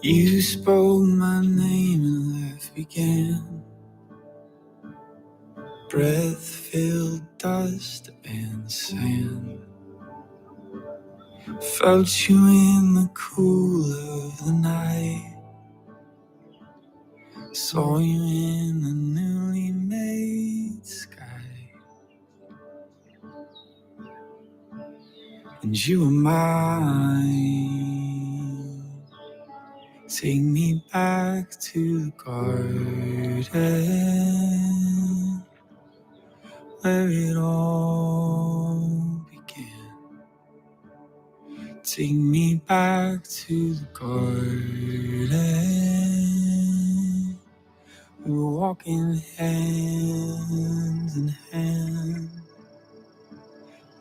You spoke my name and life began. Breath filled dust and sand. Felt you in the cool of the night. Saw you in the newly made sky. And you were mine. Take me back to the garden where it all began. Take me back to the garden. We were walking hand in hand.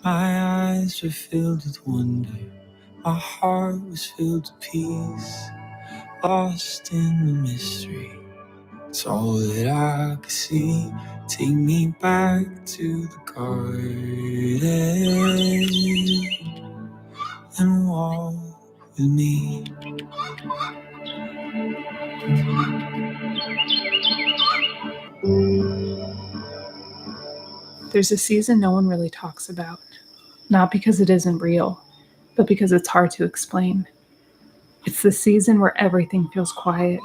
My eyes were filled with wonder. My heart was filled with peace. Lost in the mystery. It's all that I could see. Take me back to the garden and walk with me. There's a season no one really talks about, not because it isn't real, but because it's hard to explain. It's the season where everything feels quiet,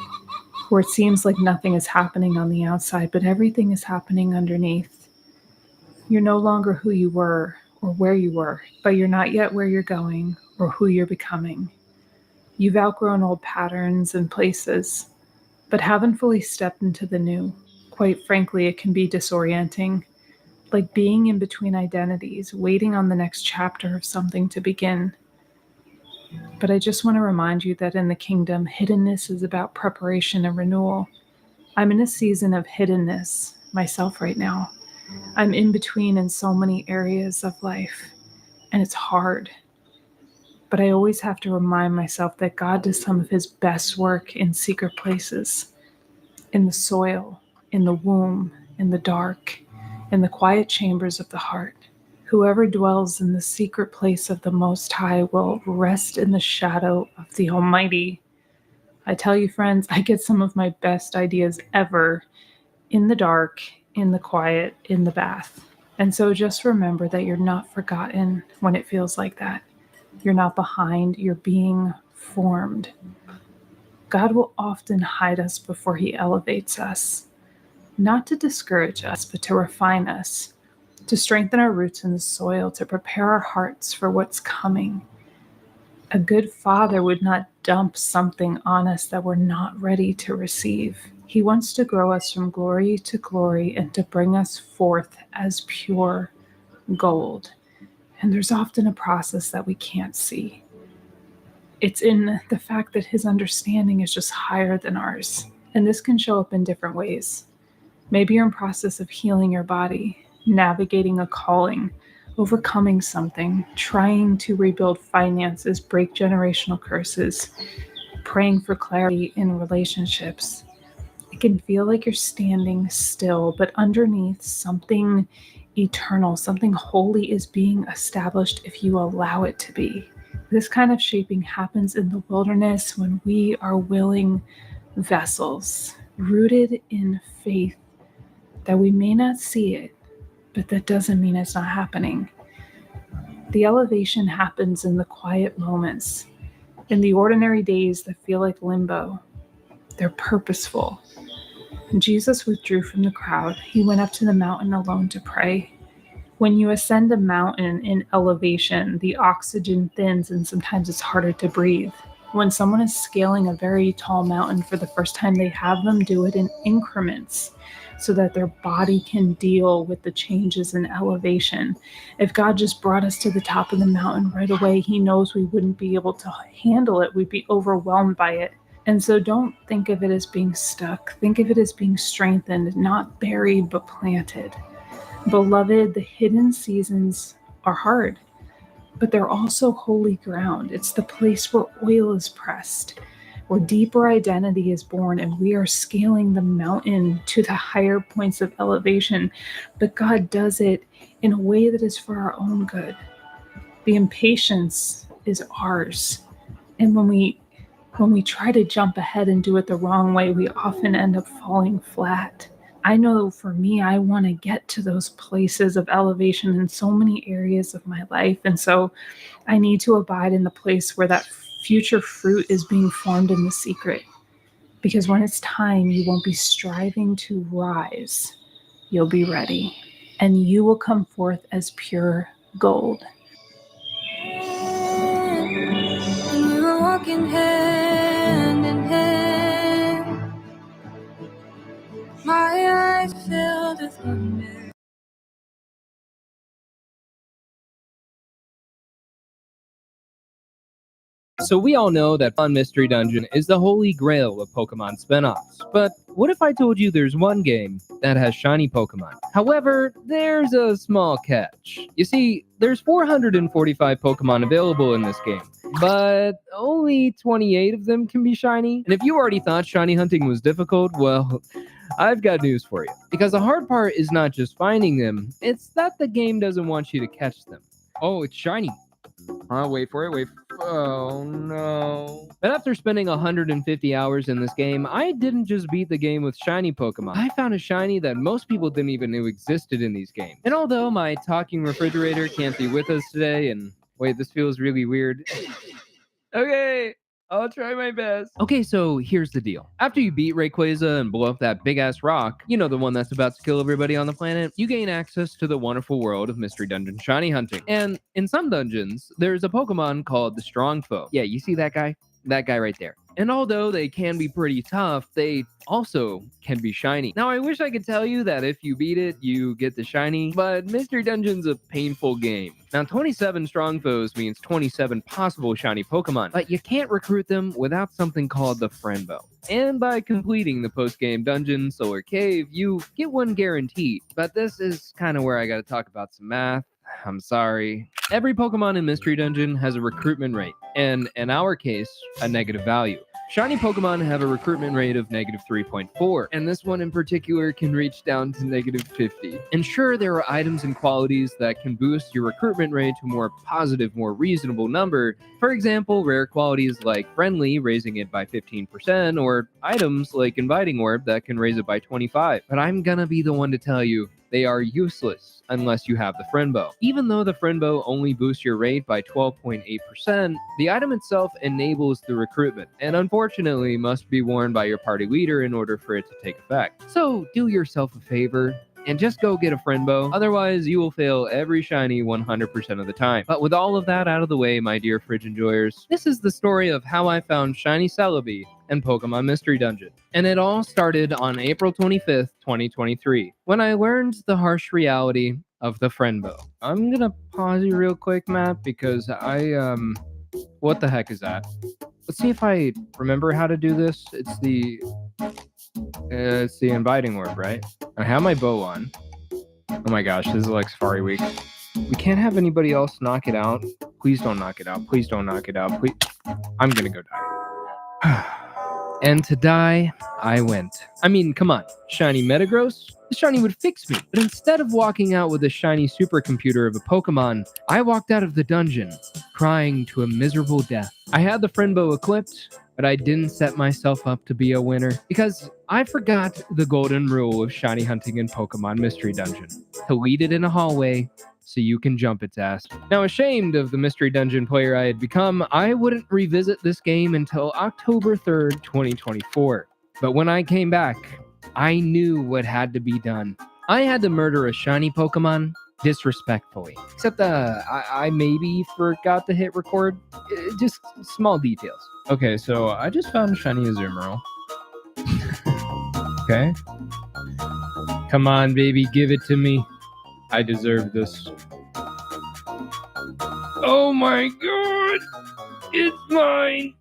where it seems like nothing is happening on the outside, but everything is happening underneath. You're no longer who you were or where you were, but you're not yet where you're going or who you're becoming. You've outgrown old patterns and places, but haven't fully stepped into the new. Quite frankly, it can be disorienting, like being in between identities, waiting on the next chapter of something to begin. But I just want to remind you that in the kingdom, hiddenness is about preparation and renewal. I'm in a season of hiddenness myself right now. I'm in between in so many areas of life, and it's hard. But I always have to remind myself that God does some of his best work in secret places, in the soil, in the womb, in the dark, in the quiet chambers of the heart. Whoever dwells in the secret place of the Most High will rest in the shadow of the Almighty. I tell you, friends, I get some of my best ideas ever in the dark, in the quiet, in the bath. And so just remember that you're not forgotten when it feels like that. You're not behind, you're being formed. God will often hide us before he elevates us, not to discourage us, but to refine us, to strengthen our roots in the soil, to prepare our hearts for what's coming. A good father would not dump something on us that we're not ready to receive. He wants to grow us from glory to glory and to bring us forth as pure gold. And there's often a process that we can't see. It's in the fact that his understanding is just higher than ours. And this can show up in different ways. Maybe you're in process of healing your body, navigating a calling, overcoming something, trying to rebuild finances, break generational curses, praying for clarity in relationships. It can feel like you're standing still, but underneath something eternal, something holy is being established if you allow it to be. This kind of shaping happens in the wilderness when we are willing vessels, rooted in faith that we may not see it, but that doesn't mean it's not happening. The elevation happens in the quiet moments, in the ordinary days that feel like limbo. They're purposeful. Jesus withdrew from the crowd. He went up to the mountain alone to pray. When you ascend a mountain in elevation, the oxygen thins and sometimes it's harder to breathe. When someone is scaling a very tall mountain for the first time, they have them do it in increments so that their body can deal with the changes in elevation. If God just brought us to the top of the mountain right away, he knows we wouldn't be able to handle it. We'd be overwhelmed by it. And so don't think of it as being stuck. Think of it as being strengthened, not buried, but planted. Beloved, the hidden seasons are hard, but they're also holy ground. It's the place where oil is pressed, where deeper identity is born, and we are scaling the mountain to the higher points of elevation. But God does it in a way that is for our own good. The impatience is ours. And when we When we try to jump ahead and do it the wrong way, we often end up falling flat. I know for me, I want to get to those places of elevation in so many areas of my life. And so I need to abide in the place where that future fruit is being formed in the secret. Because when it's time, you won't be striving to rise. You'll be ready. And you will come forth as pure gold. And we were walking hand in hand. My eyes filled with wonder. So we all know that Pokemon Mystery Dungeon is the holy grail of Pokemon spin-offs, but what if I told you there's one game that has shiny Pokemon? However, there's a small catch. You see, there's 445 Pokemon available in this game, but only 28 of them can be shiny. And if you already thought shiny hunting was difficult, well, I've got news for you. Because the hard part is not just finding them, it's that the game doesn't want you to catch them. Oh, it's shiny. Wait for it. Oh no. But after spending 150 hours in this game, I didn't just beat the game with shiny Pokemon. I found a shiny that most people didn't even know existed in these games. And although my talking refrigerator can't be with us today, and wait, this feels really weird. Okay, I'll try my best. Okay, so here's the deal. After you beat Rayquaza and blow up that big-ass rock, you know, the one that's about to kill everybody on the planet, you gain access to the wonderful world of Mystery Dungeon shiny hunting. And in some dungeons, there's a Pokemon called the Strong Foe. Yeah, you see that guy? That guy right there. And although they can be pretty tough, they also can be shiny. Now, I wish I could tell you that if you beat it, you get the shiny, but Mystery Dungeon's a painful game. Now, 27 strong foes means 27 possible shiny Pokemon, but you can't recruit them without something called the friend bow. And by completing the post-game dungeon, Solar Cave, you get one guaranteed. But this is kind of where I gotta talk about some math. I'm sorry. Every Pokemon in Mystery Dungeon has a recruitment rate, and in our case, a negative value. Shiny Pokemon have a recruitment rate of negative 3.4, and this one in particular can reach down to negative 50. And sure, there are items and qualities that can boost your recruitment rate to a more positive, more reasonable number. For example, rare qualities like Friendly, raising it by 15%, or items like Inviting Orb that can raise it by 25. But I'm gonna be the one to tell you, they are useless unless you have the friend bow. Even though the friend bow only boosts your rate by 12.8%, the item itself enables the recruitment, and unfortunately must be worn by your party leader in order for it to take effect. So do yourself a favor and just go get a friend bow, otherwise you will fail every shiny 100% of the time. But with all of that out of the way, my dear fridge enjoyers, this is the story of how I found shiny Celebi and Pokemon Mystery Dungeon. And it all started on April 25th, 2023, when I learned the harsh reality of the friend bow. I'm gonna pause you real quick, Matt, because what the heck is that? Let's see if I remember how to do this. It's the inviting orb, right? I have my bow on. Oh my gosh, this is like Safari Week. We can't have anybody else knock it out. Please don't knock it out. Please don't knock it out. Please. I'm gonna go die. And to die, I went. I mean, come on. Shiny Metagross? The shiny would fix me. But instead of walking out with a shiny supercomputer of a Pokemon, I walked out of the dungeon, crying to a miserable death. I had the friend bow equipped, but I didn't set myself up to be a winner because I forgot the golden rule of shiny hunting in Pokemon Mystery Dungeon. To lead it in a hallway so you can jump its ass. Now, ashamed of the Mystery Dungeon player I had become, I wouldn't revisit this game until October 3rd, 2024. But when I came back, I knew what had to be done. I had to murder a shiny Pokemon disrespectfully. Except I maybe forgot to hit record. Just small details. Okay, so I just found shiny Azumarill. Okay. Come on, baby, give it to me. I deserve this. Oh my god! It's mine!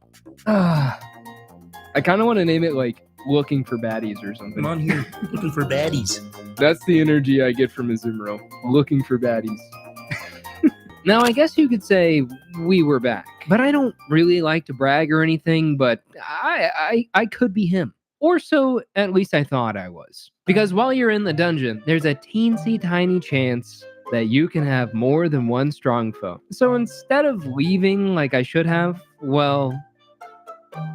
I kind of want to name it like Looking for Baddies or something. Come on here, looking for baddies. That's the energy I get from Azumarill. Looking for baddies. Now, I guess you could say we were back. But I don't really like to brag or anything, but I could be him. Or so, at least I thought I was. Because while you're in the dungeon, there's a teensy tiny chance that you can have more than one strong foe. So instead of leaving like I should have, well,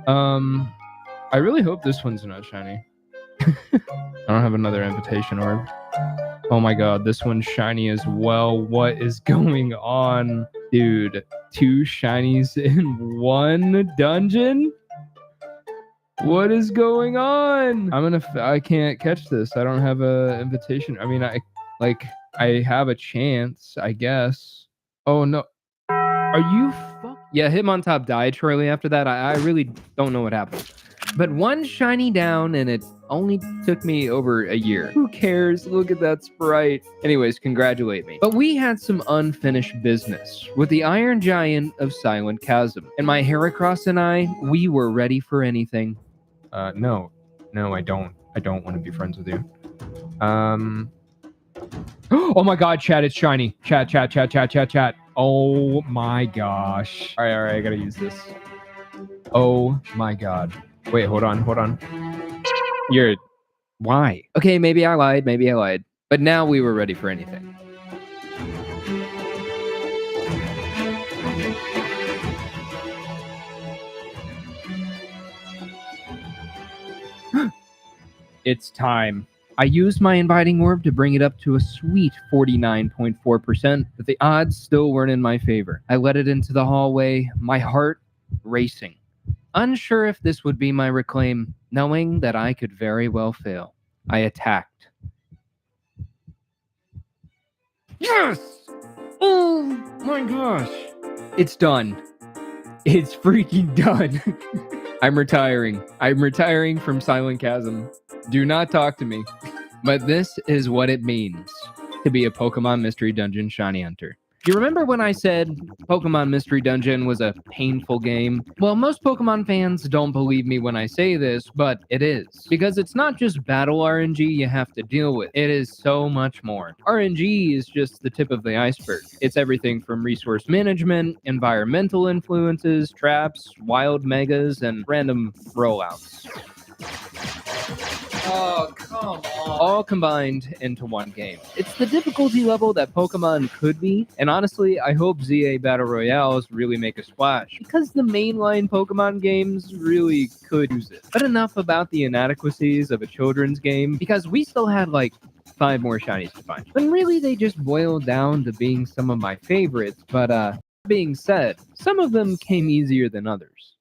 I really hope this one's not shiny. I don't have another invitation orb. Oh my god, this one's shiny as well. What is going on? Dude, 2 shinies in 1 dungeon? What is going on? I can't catch this. I don't have a invitation. I mean, I have a chance, I guess. Oh no. Are you Yeah, Hitmontop died shortly after that. I really don't know what happened. But 1 shiny down, and it only took me over a year. Who cares? Look at that sprite. Anyways, congratulate me. But we had some unfinished business with the Iron Giant of Silent Chasm. And my Heracross and I, we were ready for anything. No, I don't want to be friends with you. Oh my god, chat, it's shiny. Chat. Oh my gosh. All right, I gotta use this. Oh my god. Wait, hold on. Why? Okay, maybe I lied. But now we were ready for anything. It's time. I used my inviting orb to bring it up to a sweet 49.4%, but the odds still weren't in my favor. I led it into the hallway, my heart racing. Unsure if this would be my reclaim, knowing that I could very well fail. I attacked. Yes! Oh my gosh! It's done. It's freaking done. I'm retiring from Silent Chasm. Do not talk to me. But this is what it means to be a Pokemon Mystery Dungeon Shiny Hunter. Do you remember when I said Pokemon Mystery Dungeon was a painful game? Well, most Pokemon fans don't believe me when I say this, but it is. Because it's not just battle RNG you have to deal with. It is so much more. RNG is just the tip of the iceberg. It's everything from resource management, environmental influences, traps, wild megas, and random rollouts. Oh, come on. All combined into one game. It's the difficulty level that Pokemon could be, and honestly, I hope ZA Battle Royales really make a splash, because the mainline Pokemon games really could use it. But enough about the inadequacies of a children's game, because we still had like 5 more shinies to find. When really they just boiled down to being some of my favorites, but that being said, some of them came easier than others.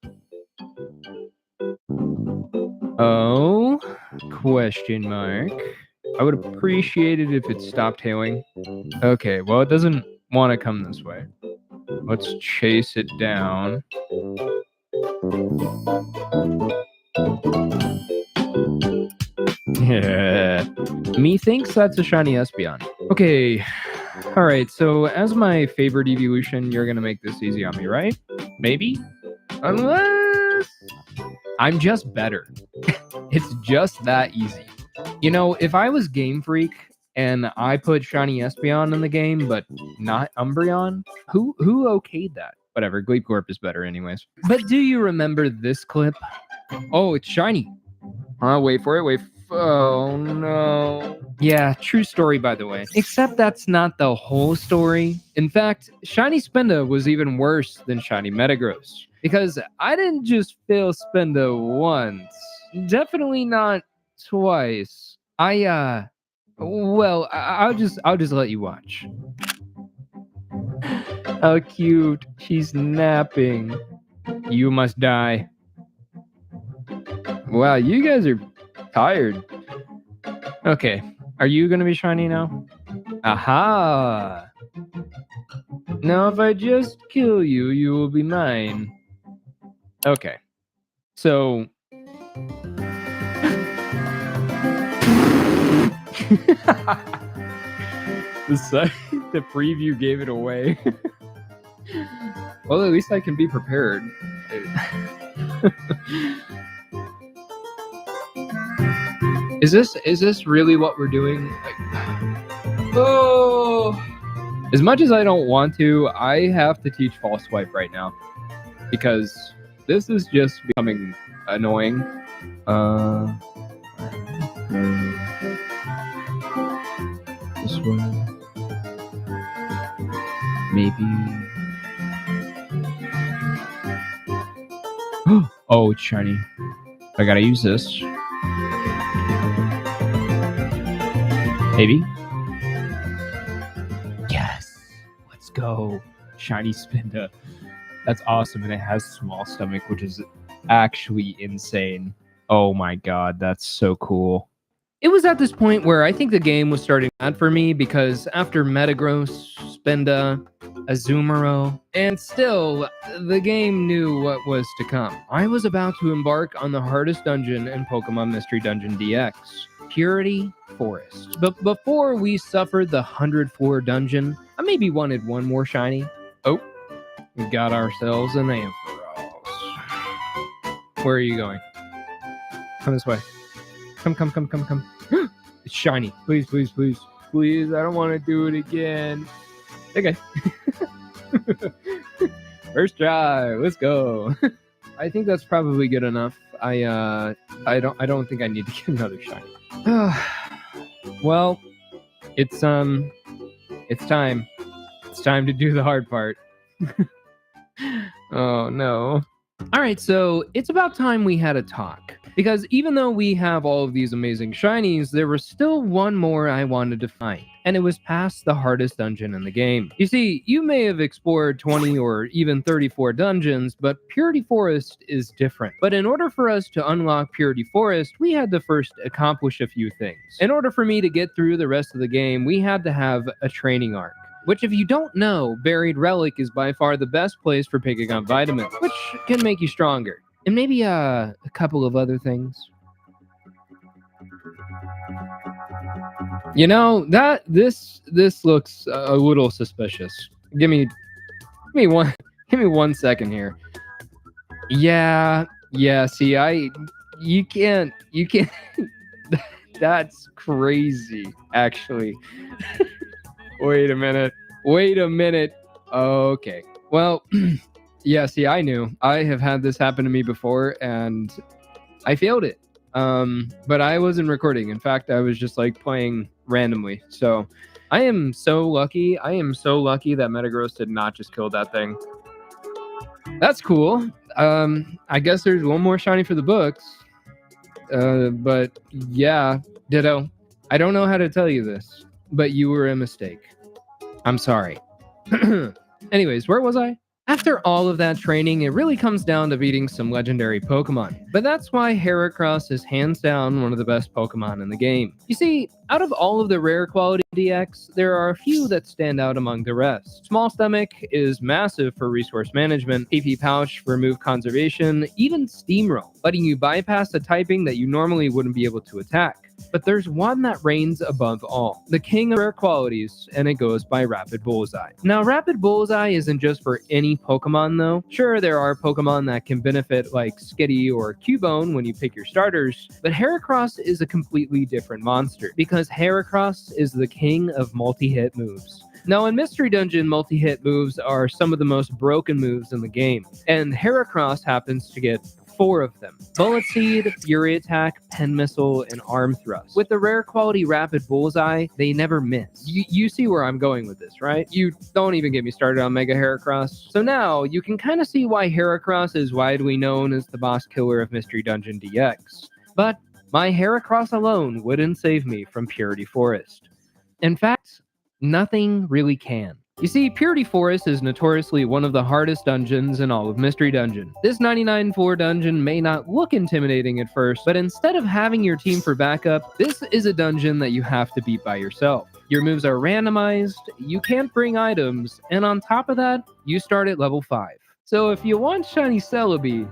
Oh, question mark. I would appreciate it if it stopped hailing. Okay, well, it doesn't want to come this way. Let's chase it down. Yeah. Methinks that's a shiny Espeon. Okay. Alright, so as my favorite evolution, you're gonna make this easy on me, right? Maybe? Unless I'm just better. It's just that easy. You know, if I was Game Freak and I put shiny Espeon in the game, but not Umbreon, who okayed that? Whatever, Gleepcorp is better anyways. But do you remember this clip? Oh, it's shiny. Wait for it, oh no. Yeah, true story by the way. Except that's not the whole story. In fact, shiny Spinda was even worse than shiny Metagross. Because I didn't just fail Spinda once. Definitely not twice. Well, I'll just let you watch. How cute. She's napping. You must die. Wow, you guys are tired. Okay, are you gonna be shiny now? Aha! Now if I just kill you, you will be mine. Okay, so... the preview gave it away. Well, at least I can be prepared. Is this really what we're doing? Like, oh, as much as I don't want to, I have to teach false swipe right now because this is just becoming annoying. This one, maybe. Oh, it's shiny. I gotta use this. Maybe. Yes. Let's go. Shiny Spinda. That's awesome. And it has small stomach, which is actually insane. Oh my god, that's so cool. It was at this point where I think the game was starting bad for me because after Metagross, Spinda, Azumarill, and still, the game knew what was to come. I was about to embark on the hardest dungeon in Pokemon Mystery Dungeon DX, Purity Forest. But before we suffered the 100 floor dungeon, I maybe wanted one more shiny. Oh, we got ourselves an Ampharos. Where are you going? Come this way. Come. It's shiny. Please. Please, I don't want to do it again. Okay. First try. Let's go. I think that's probably good enough. I don't think I need to get another shiny. Well, it's time. It's time to do the hard part. Oh no. All right, so it's about time we had a talk. Because even though we have all of these amazing shinies, there was still one more I wanted to find. And it was past the hardest dungeon in the game. You see, you may have explored 20 or even 34 dungeons, but Purity Forest is different. But in order for us to unlock Purity Forest, we had to first accomplish a few things. In order for me to get through the rest of the game, we had to have a training arc. Which, if you don't know, Buried Relic is by far the best place for picking up vitamins, which can make you stronger. And maybe a couple of other things. You know, this looks a little suspicious. Give me 1 second here. Yeah, see, you can't that's crazy, actually. Wait a minute. Okay. Well, yeah, see, I knew. I have had this happen to me before, and I failed it. But I wasn't recording. In fact, I was just like playing randomly. So I am so lucky. that Metagross did not just kill that thing. That's cool. I guess there's one more shiny for the books. But yeah, ditto. I don't know how to tell you this, but you were a mistake. I'm sorry. Anyways, where was I? After all of that training, it really comes down to beating some legendary Pokemon. But that's why Heracross is hands down one of the best Pokemon in the game. You see, out of all of the rare quality DX, there are a few that stand out among the rest. Small Stomach is massive for resource management, PP Pouch for move conservation, even Steamroll, letting you bypass a typing that you normally wouldn't be able to attack. But there's one that reigns above all, the king of rare qualities, and it goes by Rapid Bullseye. Now, Rapid Bullseye isn't just for any Pokemon though. Sure, there are Pokemon that can benefit like Skitty or Cubone when you pick your starters, but Heracross is a completely different monster, because Heracross is the king of multi-hit moves. Now, in Mystery Dungeon, multi-hit moves are some of the most broken moves in the game, and Heracross happens to get 4 of them: Bullet Seed, Fury Attack, Pen Missile, and Arm Thrust. With the rare quality Rapid Bullseye, they never miss. You see where I'm going with this, right? You don't even get me started on Mega Heracross. So now, you can kind of see why Heracross is widely known as the boss killer of Mystery Dungeon DX. But my Heracross alone wouldn't save me from Purity Forest. In fact, nothing really can. You see, Purity Forest is notoriously one of the hardest dungeons in all of Mystery Dungeon. This 99 floor dungeon may not look intimidating at first, but instead of having your team for backup, this is a dungeon that you have to beat by yourself. Your moves are randomized, you can't bring items, and on top of that, you start at level 5. So if you want Shiny Celebi,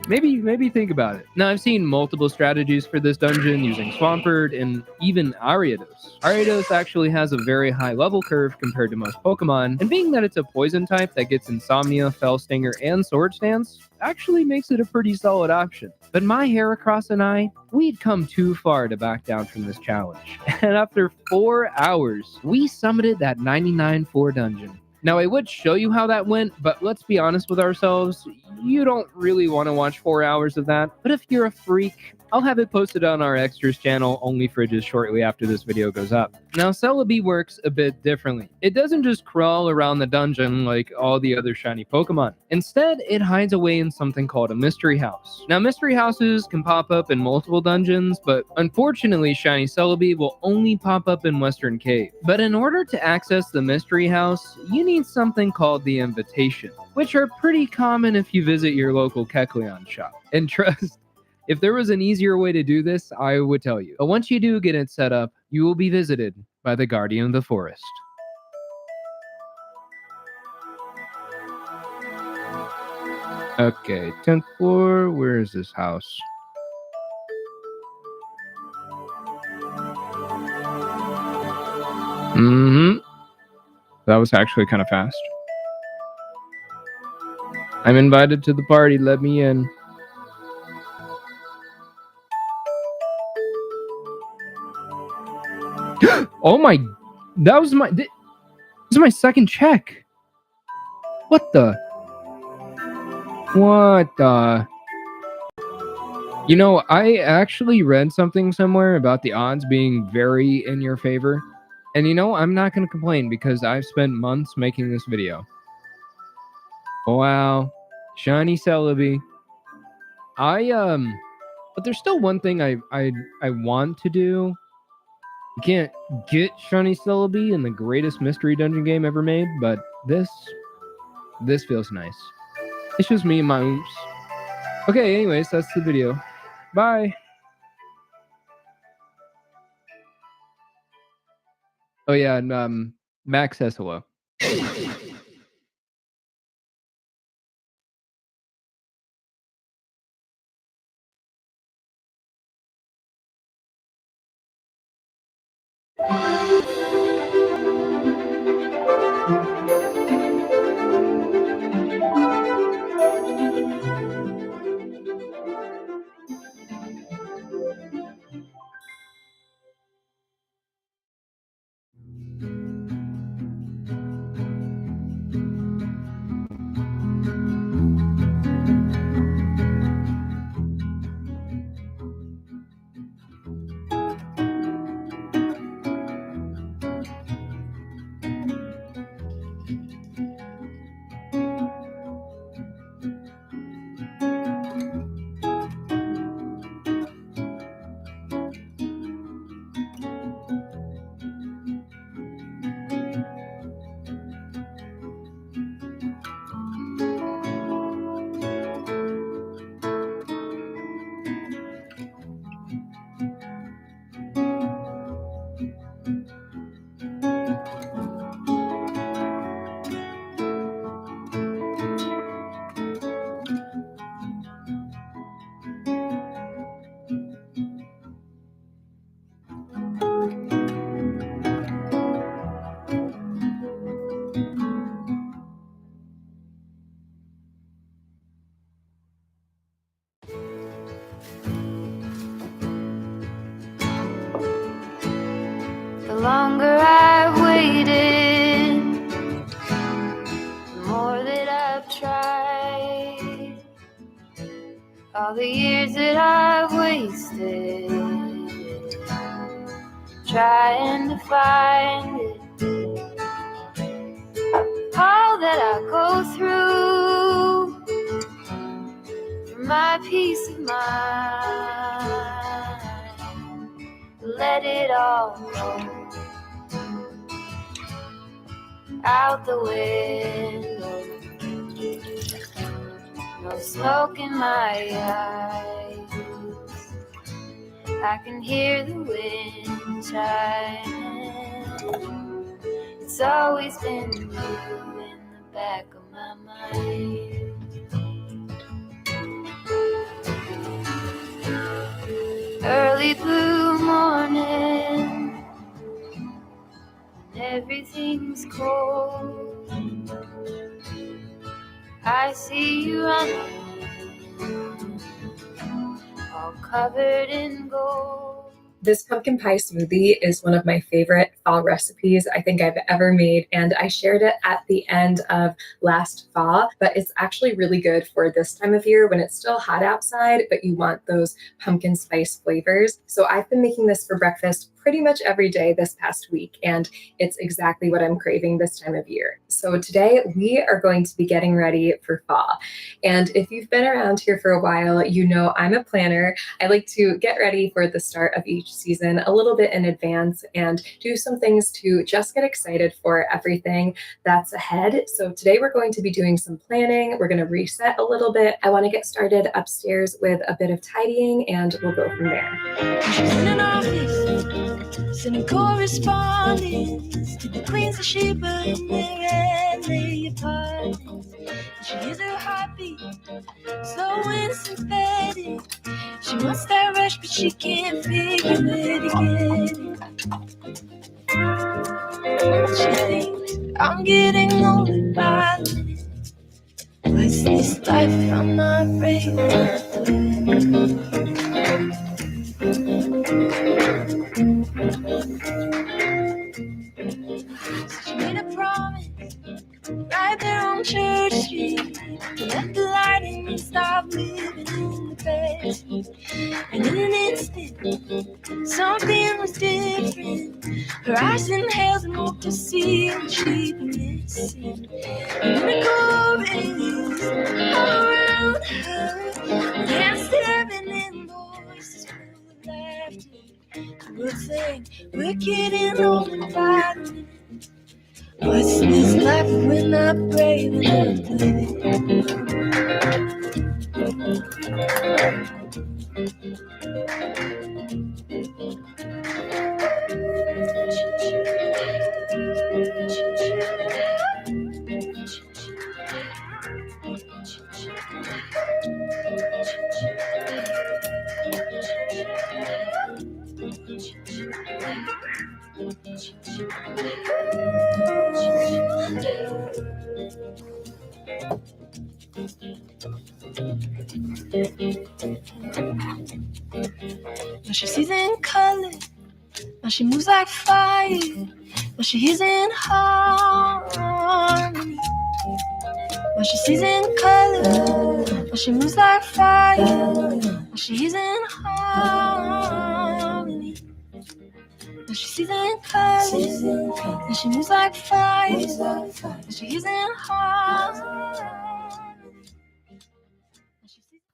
maybe think about it. Now, I've seen multiple strategies for this dungeon using Swampert and even Ariados. Ariados actually has a very high level curve compared to most Pokemon, and being that it's a poison type that gets Insomnia, Fell Stinger, and Sword Stance, actually makes it a pretty solid option. But my Heracross and I, we'd come too far to back down from this challenge. And after 4 hours, we summited that 99 floor dungeon. Now, I would show you how that went, but let's be honest with ourselves, you don't really want to watch 4 hours of that. But if you're a freak, I'll have it posted on our Extras channel, Only Fridges, shortly after this video goes up. Now, Celebi works a bit differently. It doesn't just crawl around the dungeon like all the other shiny Pokemon. Instead, it hides away in something called a mystery house. Now, mystery houses can pop up in multiple dungeons, but unfortunately, shiny Celebi will only pop up in Western Cave. But in order to access the mystery house, you need something called the invitation, which are pretty common if you visit your local Kecleon shop. And trust, if there was an easier way to do this, I would tell you. But once you do get it set up, you will be visited by the Guardian of the Forest. Okay, 10th floor. Where is this house? That was actually kind of fast. I'm invited to the party. Let me in. Oh my, that was my, this is my second check. What the? You know, I actually read something somewhere about the odds being very in your favor. And you know, I'm not going to complain because I've spent months making this video. Wow. Shiny Celebi. But there's still one thing I want to do. You can't get shiny Celebi in the greatest mystery dungeon game ever made, but this feels nice. It's just me and my oops. Okay, anyways, that's the video. Bye. Oh yeah, and Max says hello. The longer I've waited, the more that I've tried. All the years that I've wasted trying to find it. All that I go through for my peace of mind. Let it all go out the window. No smoke in my eyes. I can hear the wind chiming. It's always been you in the back of my mind. Early blue morning, when everything's cold, I see you running, all covered in gold. This pumpkin pie smoothie is one of my favorite fall recipes I think I've ever made, and I shared it at the end of last fall, but it's actually really good for this time of year when it's still hot outside, but you want those pumpkin spice flavors. So I've been making this for breakfast pretty much every day this past week, and it's exactly what I'm craving this time of year. So today we are going to be getting ready for fall. And if you've been around here for a while, you know I'm a planner. I like to get ready for the start of each season a little bit in advance and do some things to just get excited for everything that's ahead. So today we're going to be doing some planning. We're going to reset a little bit. I want to get started upstairs with a bit of tidying, and we'll go from there. She's in an office, sending correspondence to the queens of Sheba in their LA apartments. She hears her heartbeat, slow and synthetic. She wants that rush, but she can't figure where to get it. She thinks, I'm getting older by the minute. What's this life if I'm not brave enough to live? So she made a promise right there on Church Street to let the light in and stop living in the past. And in an instant, something was different. Her eyes inhaled and looked to see what she'd been missing. And the chorus all around her, hands stabbing and voices full of laughter. She would sing, we're getting old and violent. What's this life if we're not brave enough to live? Now she sees in color, now she moves like fire, now she hears in harmony. Now she sees in color, now she moves like fire, now she hears in harmony. Now she sees in color, now she moves like fire, now she hears in harmony.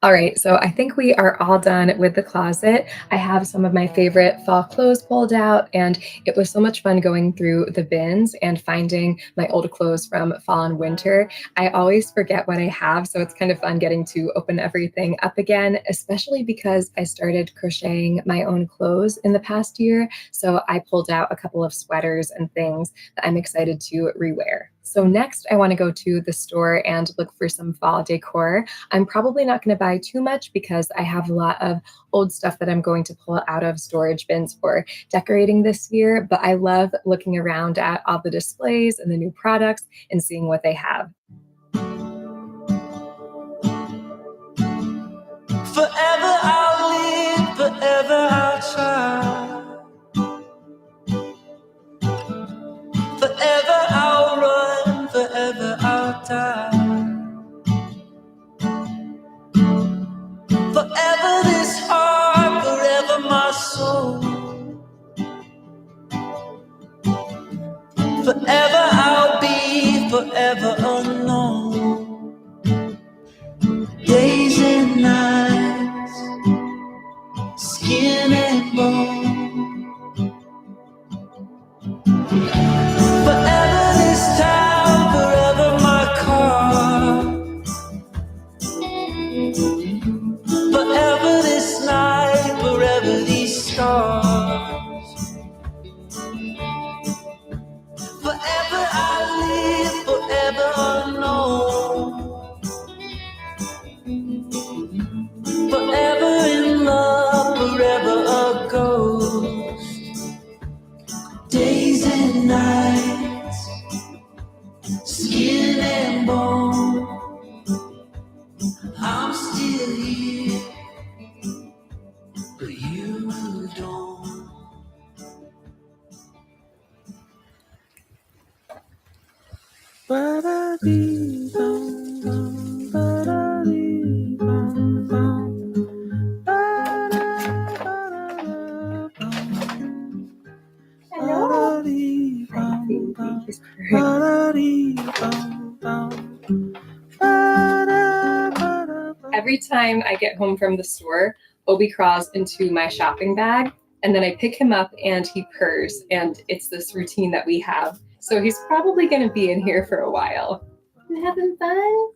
All right, so I think we are all done with the closet. I have some of my favorite fall clothes pulled out, and it was so much fun going through the bins and finding my old clothes from fall and winter. I always forget what I have, so it's kind of fun getting to open everything up again, especially because I started crocheting my own clothes in the past year. So I pulled out a couple of sweaters and things that I'm excited to rewear. So next, I want to go to the store and look for some fall decor. I'm probably not going to buy too much because I have a lot of old stuff that I'm going to pull out of storage bins for decorating this year, but I love looking around at all the displays and the new products and seeing what they have. Forever I'll live, forever I'll try. Forever I'll run, forever I'll die. Forever this heart, forever my soul. Forever I'll be, forever unknown. Days and nights, skin and bone. Forever this town, forever my car. Forever this night, forever these stars. Forever I live, forever unknown. Forever in love, forever a ghost. Every time I get home from the store, Obi crawls into my shopping bag, and then I pick him up and he purrs, and it's this routine that we have. So he's probably gonna be in here for a while. You having fun?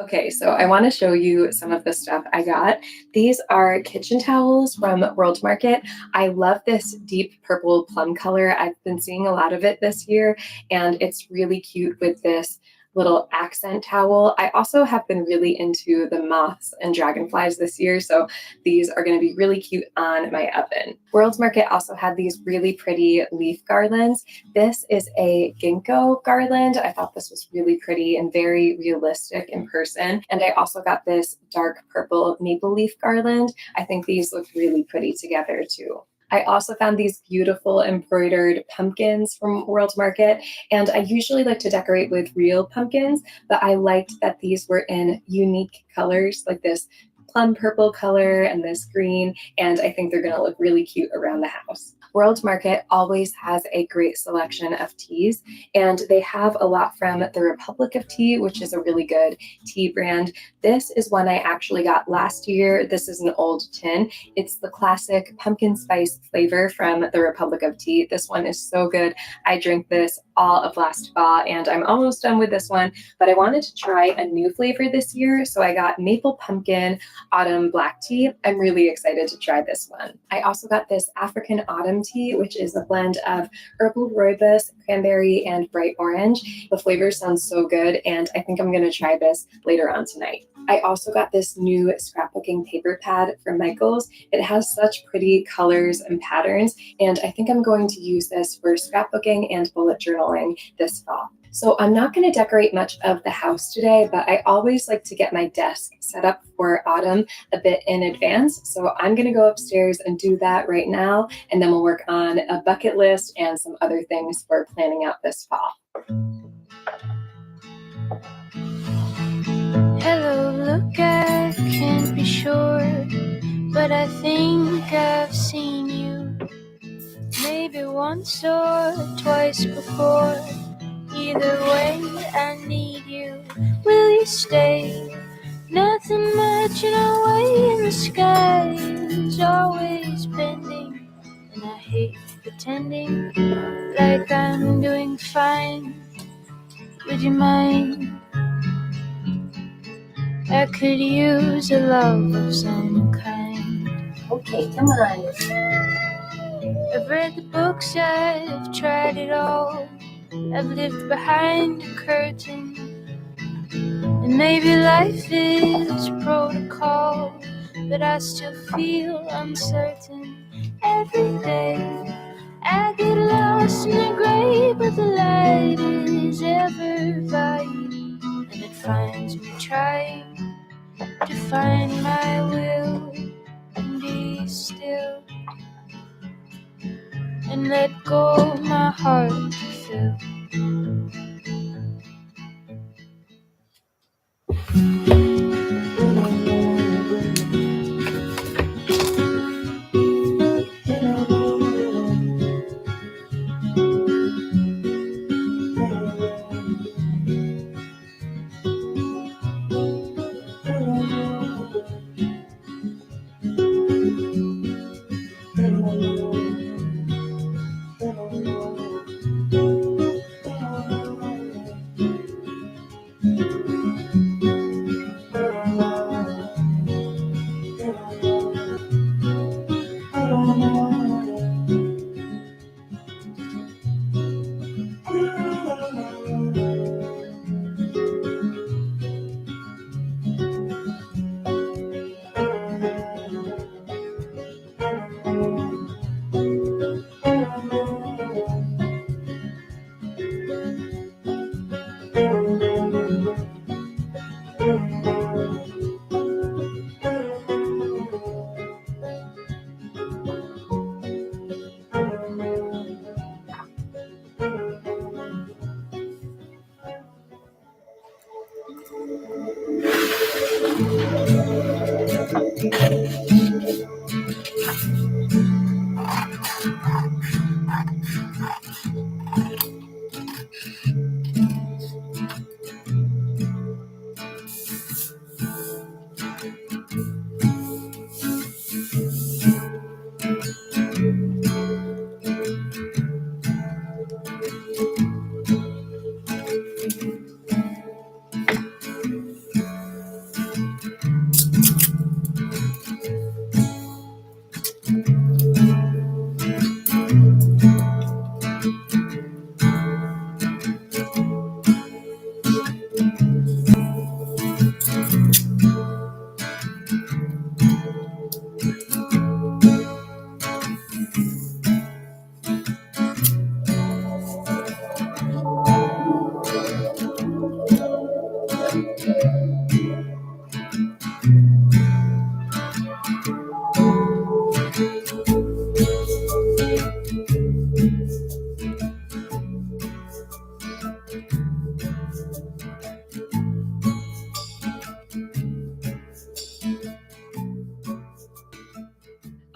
Okay, so I want to show you some of the stuff I got. These are kitchen towels from World Market. I love this deep purple plum color. I've been seeing a lot of it this year, and it's really cute with this little accent towel. I also have been really into the moths and dragonflies this year, so these are going to be really cute on my oven. World Market also had these really pretty leaf garlands. This is a ginkgo garland. I thought this was really pretty and very realistic in person. And I also got this dark purple maple leaf garland. I think these look really pretty together too. I also found these beautiful embroidered pumpkins from World Market, and I usually like to decorate with real pumpkins, but I liked that these were in unique colors, like this plum purple color and this green, and I think they're going to look really cute around the house. World Market always has a great selection of teas, and they have a lot from the Republic of Tea, which is a really good tea brand. This is one I actually got last year. This is an old tin. It's the classic pumpkin spice flavor from the Republic of Tea. This one is so good. I drank this all of last fall, and I'm almost done with this one, but I wanted to try a new flavor this year, so I got maple pumpkin autumn black tea. I'm really excited to try this one. I also got this African autumn tea, which is a blend of herbal rooibos, cranberry, and bright orange. The flavor sounds so good, and I think I'm going to try this later on tonight. I also got this new scrapbooking paper pad from Michaels. It has such pretty colors and patterns, and I think I'm going to use this for scrapbooking and bullet journaling this fall. So I'm not going to decorate much of the house today, but I always like to get my desk set up for autumn a bit in advance. So I'm going to go upstairs and do that right now, and then we'll work on a bucket list and some other things for planning out this fall. Hello, look, I can't be sure, but I think I've seen you maybe once or twice before. Either way, I need you. Will you stay? Nothing much in our way, and the sky is always bending, and I hate pretending like I'm doing fine. Would you mind? I could use a love of some kind. Okay, come on. I've read the books, I've tried it all. I've lived behind a curtain, and maybe life is protocol, but I still feel uncertain. Every day I get lost in the gray, but the light is ever vying, and it finds me trying to find my will and be still and let go my heart to fill.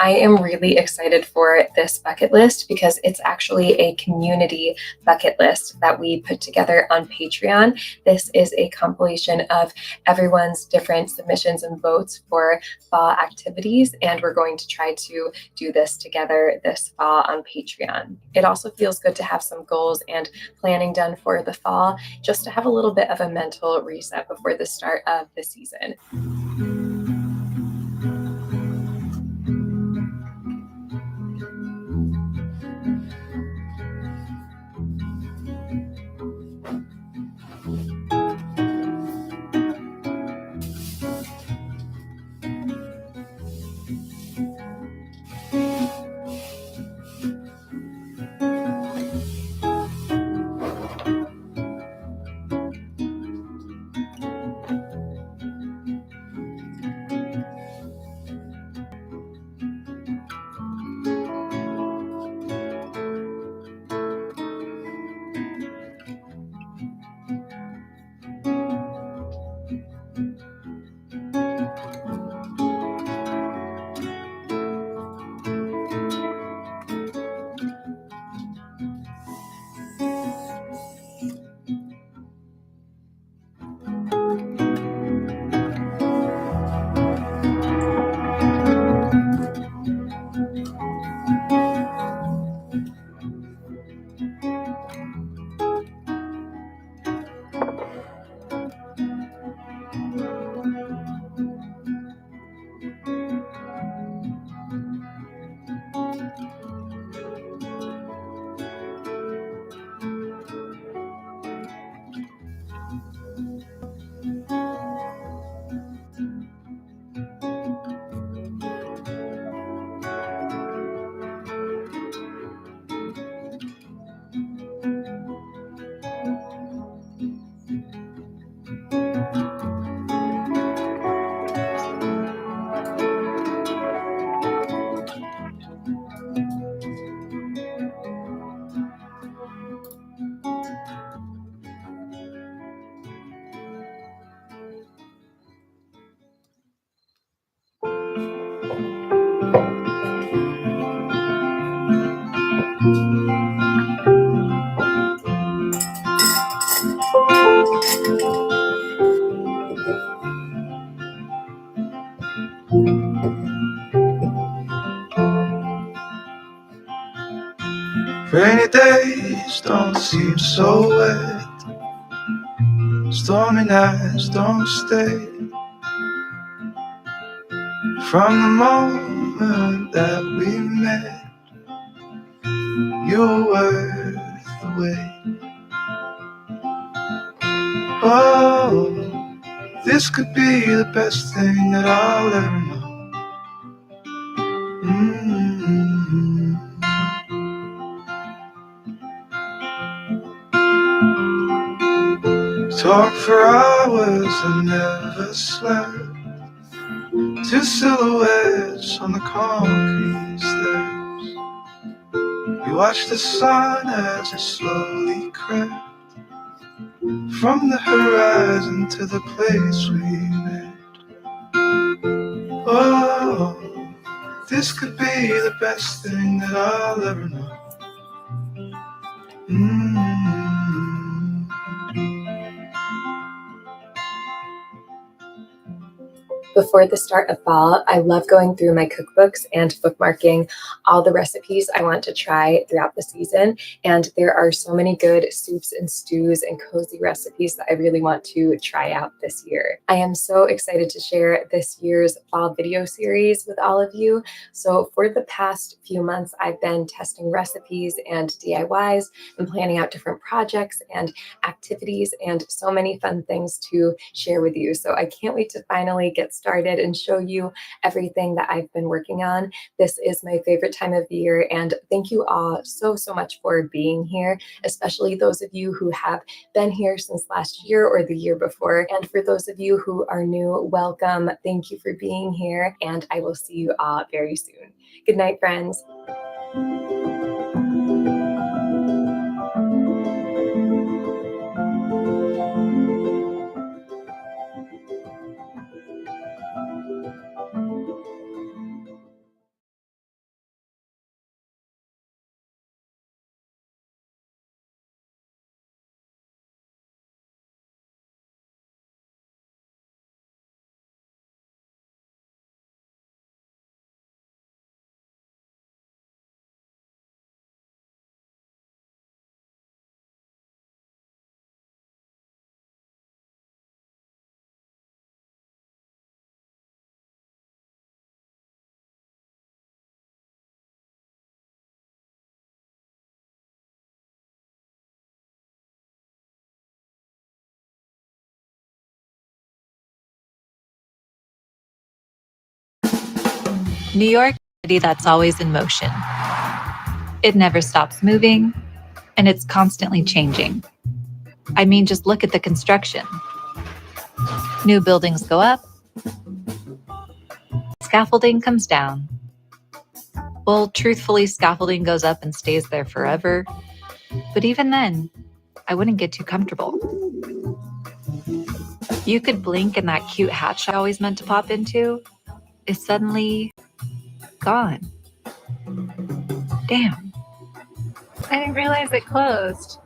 I am really excited for this bucket list because it's actually a community bucket list that we put together on Patreon. This is a compilation of everyone's different submissions and votes for fall activities, and we're going to try to do this together this fall on Patreon. It also feels good to have some goals and planning done for the fall, just to have a little bit of a mental reset before the start of the season. Rainy days don't seem so wet. Stormy nights don't stay. From the moment that we met, you were worth the wait. Oh, this could be the best thing that I'll ever know. Talk for hours and never slept. Two silhouettes on the concrete stairs. We watched the sun as it slowly crept from the horizon to the place we met. This could be the best thing that I'll ever know. Before the start of fall, I love going through my cookbooks and bookmarking all the recipes I want to try throughout the season. And there are so many good soups and stews and cozy recipes that I really want to try out this year. I am so excited to share this year's fall video series with all of you. So for the past few months, I've been testing recipes and DIYs and planning out different projects and activities and so many fun things to share with you. So I can't wait to finally get started and show you everything that I've been working on. This is my favorite time of the year, and thank you all so much for being here, especially those of you who have been here since last year or the year before. And for those of you who are new, welcome. Thank you for being here, and I will see you all very soon. Good night, friends. New York City that's always in motion. It never stops moving, and it's constantly changing. I mean, just look at the construction. New buildings go up, scaffolding comes down. Well, truthfully, scaffolding goes up and stays there forever. But even then, I wouldn't get too comfortable. You could blink and that cute hatch I always meant to pop into is suddenly gone. Damn. I didn't realize it closed.